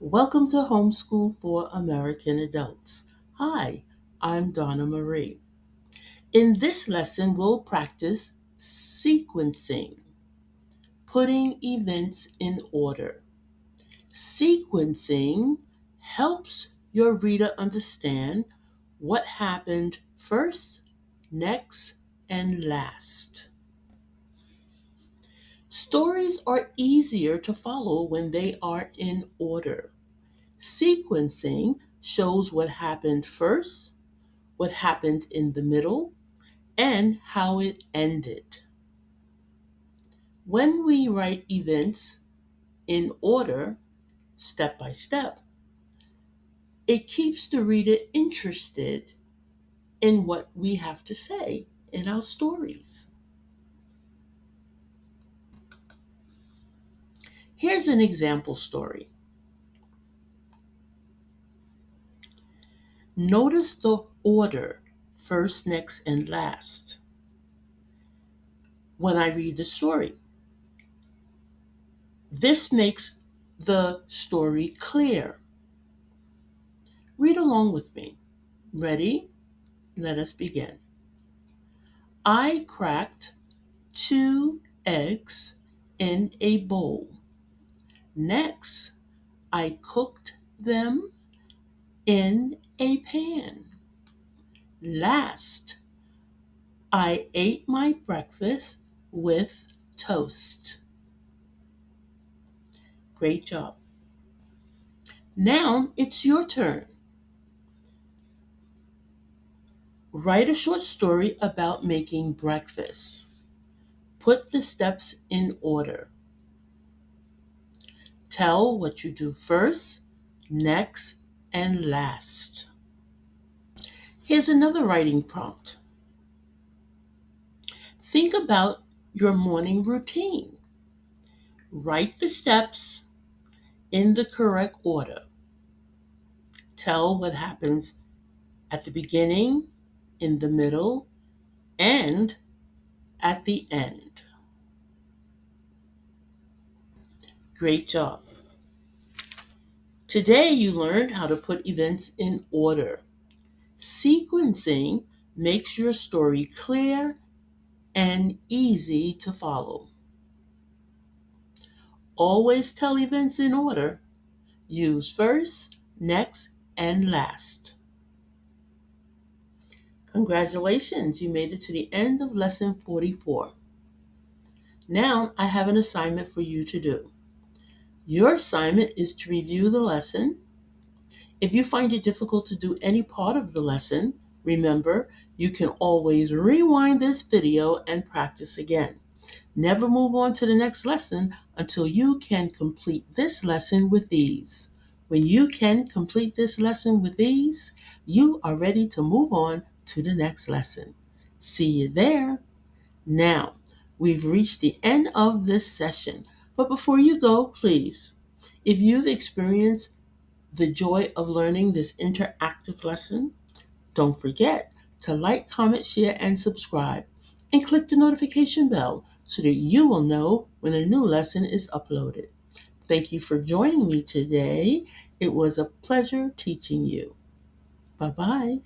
Welcome to Homeschool for American Adults. Hi, I'm Donna Marie. In this lesson, we'll practice sequencing, putting events in order. Sequencing helps your reader understand what happened first, next, and last. Stories are easier to follow when they are in order. Sequencing shows what happened first, what happened in the middle, and how it ended. When we write events in order, step by step, it keeps the reader interested in what we have to say in our stories. Here's an example story. Notice the order first, next, and last when I read the story. This makes the story clear. Read along with me. Ready? Let us begin. I cracked 2 eggs in a bowl. Next, I cooked them in a pan. Last, I ate my breakfast with toast. Great job. Now it's your turn. Write a short story about making breakfast. Put the steps in order. Tell what you do first, next, and last. Here's another writing prompt. Think about your morning routine. Write the steps in the correct order. Tell what happens at the beginning, in the middle, and at the end. Great job. Today you learned how to put events in order. Sequencing makes your story clear and easy to follow. Always tell events in order. Use first, next, and last. Congratulations, you made it to the end of lesson 44. Now I have an assignment for you to do. Your assignment is to review the lesson. If you find it difficult to do any part of the lesson, remember, you can always rewind this video and practice again. Never move on to the next lesson until you can complete this lesson with ease. When you can complete this lesson with ease, you are ready to move on to the next lesson. See you there. Now, we've reached the end of this session, but before you go, please, if you've experienced the joy of learning this interactive lesson, don't forget to like, comment, share, and subscribe, and click the notification bell so that you will know when a new lesson is uploaded. Thank you for joining me today. It was a pleasure teaching you. Bye-bye.